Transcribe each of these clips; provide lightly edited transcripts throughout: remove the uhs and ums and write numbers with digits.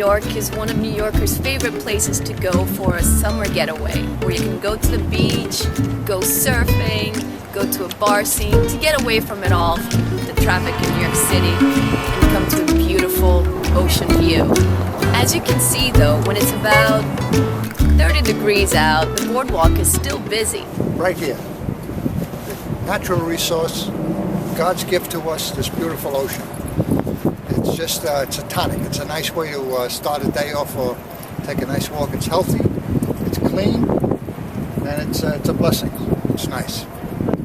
York is one of New Yorkers' favorite places to go for a summer getaway, where you can go to the beach, go surfing, go to a bar scene to get away from it all, the traffic in New York City, and come to a beautiful ocean view. As you can see though, when it's about 30 degrees out, the boardwalk is still busy. Right here. Natural resource, God's gift to us, this beautiful ocean. It's just, it's a tonic. It's a nice way to start a day off or take a nice walk. It's healthy, it's clean, and it's a blessing. It's nice.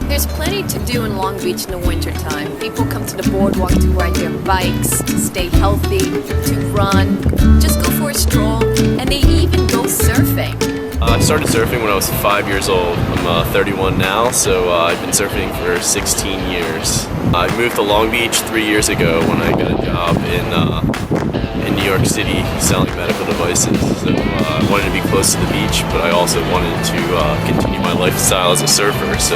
There's plenty to do in Long Beach in the wintertime. People come to the boardwalk to ride their bikes, to stay healthy, to run, just go for a stroll, and they even go surfing. I started surfing when I was 5 years old. I'm 31 now, so I've been surfing for 16 years. I moved to Long Beach 3 years ago when I got a job in New York City selling medical devices. So I wanted to be close to the beach, but I also wanted to continue my lifestyle as a surfer. So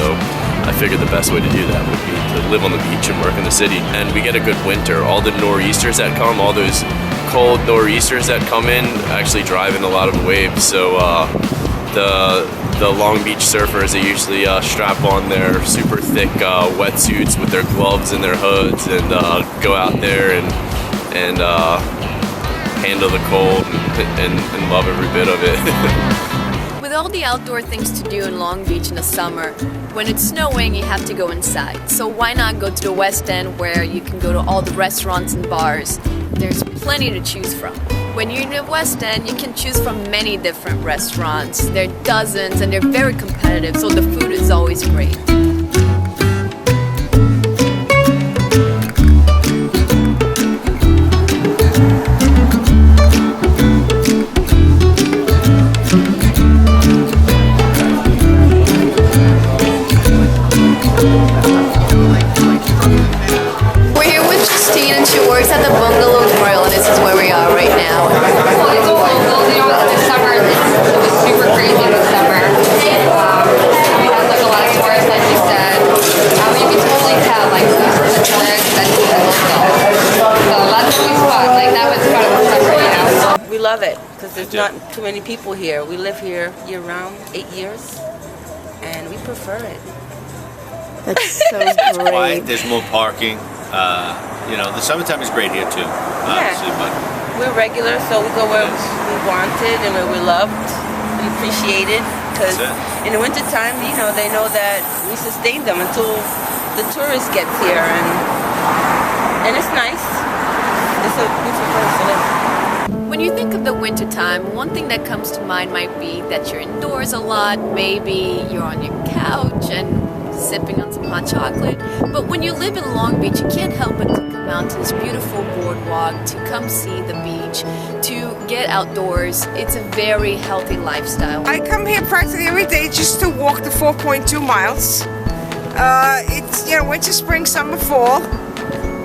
I figured the best way to do that would be to live on the beach and work in the city. And we get a good winter. All the nor'easters that come, all those cold nor'easters that come in, actually drive in a lot of waves. So the Long Beach surfers, they usually strap on their super thick wetsuits with their gloves and their hoods and go out there and handle the cold and love every bit of it. With all the outdoor things to do in Long Beach in the summer, when it's snowing, you have to go inside. So why not go to the West End where you can go to all the restaurants and bars? There's plenty to choose from. When you're in the West End, you can choose from many different restaurants. There are dozens and they're very competitive, so the food is always great. She works at the Bungalow Grill, and this is where we are right now. Well, it's a whole building on this summer. It was super crazy this summer. We had like a lot of tourists, like you said. You can totally tell, like, these are the tourists and the locals. So that's really fun. Like, that was part of the summer, you know? We love it because there's not too many people here. We live here year-round, 8 years, and we prefer it. That's so great. It's quiet. There's more parking. You know, the summertime is great here too, obviously, but we're regular, so we go where we wanted and where we're loved and appreciated. Because in the wintertime, you know, they know that we sustain them until the tourists get here, and it's nice. It's a beautiful place to live. When you think of the wintertime, one thing that comes to mind might be that you're indoors a lot, maybe you're on your couch and sipping on some hot chocolate. But when you live in Long Beach, you can't help but to come out to this beautiful boardwalk, to come see the beach, to get outdoors. It's a very healthy lifestyle. I come here practically every day just to walk the 4.2 miles. It's, you know, winter, spring, summer, fall.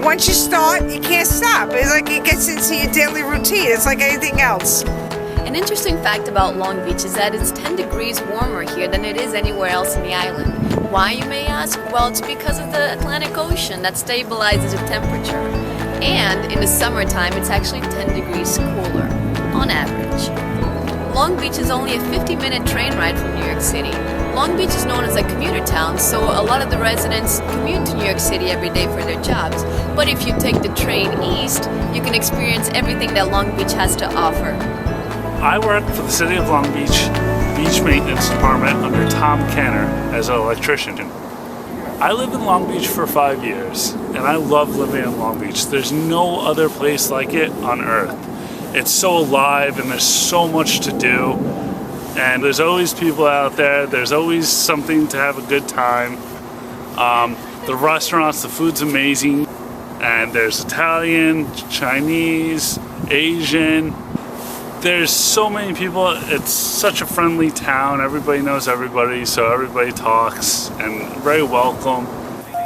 Once you start, you can't stop. It's like it gets into your daily routine. It's like anything else. An interesting fact about Long Beach is that it's 10 degrees warmer here than it is anywhere else in the island. Why, you may ask? Well, it's because of the Atlantic Ocean that stabilizes the temperature. And in the summertime, it's actually 10 degrees cooler, on average. Long Beach is only a 50-minute train ride from New York City. Long Beach is known as a commuter town, so a lot of the residents commute to New York City every day for their jobs. But if you take the train east, you can experience everything that Long Beach has to offer. I work for the City of Long Beach Beach Maintenance Department under Tom Kenner as an electrician. I lived in Long Beach for 5 years, and I love living in Long Beach. There's no other place like it on earth. It's so alive and there's so much to do, and there's always people out there. There's always something to have a good time. The restaurants, the food's amazing, and there's Italian, Chinese, Asian. There's so many people. It's such a friendly town. Everybody knows everybody, so everybody talks and very welcome.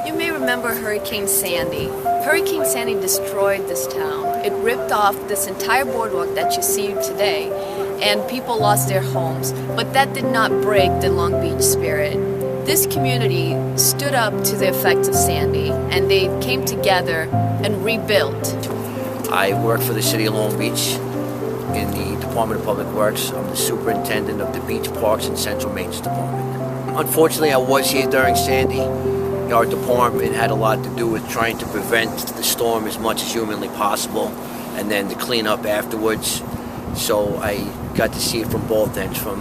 You may remember Hurricane Sandy. Hurricane Sandy destroyed this town. It ripped off this entire boardwalk that you see today, and people lost their homes. But that did not break the Long Beach spirit. This community stood up to the effects of Sandy, and they came together and rebuilt. I work for the City of Long Beach. in the Department of Public Works. I'm the superintendent of the Beach Parks and Central Maintenance Department. Unfortunately, I was here during Sandy. Our department had a lot to do with trying to prevent the storm as much as humanly possible, and then the cleanup afterwards. So I got to see it from both ends, from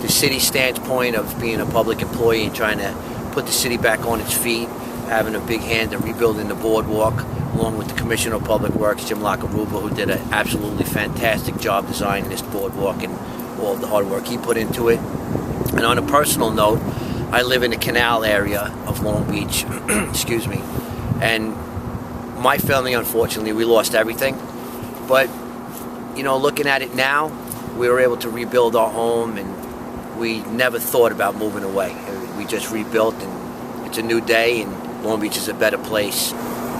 the city standpoint of being a public employee and trying to put the city back on its feet, having a big hand in rebuilding the boardwalk, along with the Commissioner of Public Works, Jim Lockaruba, who did an absolutely fantastic job designing this boardwalk and all of the hard work he put into it. And on a personal note, I live in the canal area of Long Beach, excuse me, and my family, unfortunately, we lost everything. But, you know, looking at it now, we were able to rebuild our home, and we never thought about moving away. We just rebuilt, and it's a new day, and Long Beach is a better place.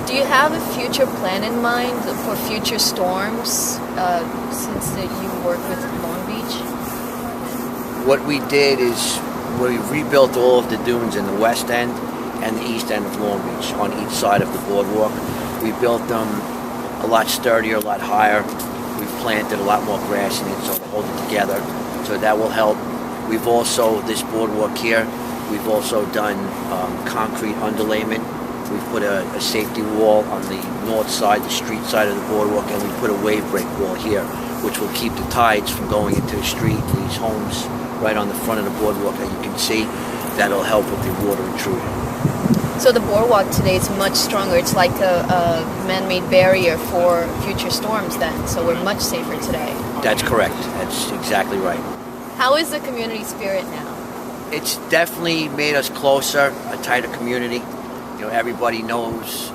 Do you have a future plan in mind for future storms since that you work with Long Beach? What we did is we rebuilt all of the dunes in the west end and the east end of Long Beach on each side of the boardwalk. We built them a lot sturdier, a lot higher. We've planted a lot more grass in it so to hold it together. So that will help. We've also, this boardwalk here, we've also done concrete underlayment. We've put a safety wall on the north side, the street side of the boardwalk, and we put a wave break wall here, which will keep the tides from going into the street. These homes right on the front of the boardwalk that you can see, that'll help with the water intrusion. So the boardwalk today is much stronger. It's like a man-made barrier for future storms then, so we're much safer today. That's correct. That's exactly right. How is the community spirit now? It's definitely made us closer, a tighter community. You know, everybody knows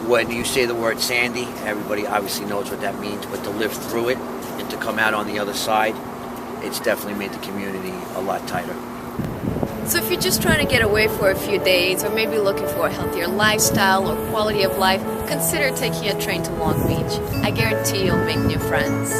when you say the word Sandy, everybody obviously knows what that means, but to live through it and to come out on the other side, it's definitely made the community a lot tighter. So if you're just trying to get away for a few days, or maybe looking for a healthier lifestyle or quality of life, consider taking a train to Long Beach. I guarantee you'll make new friends.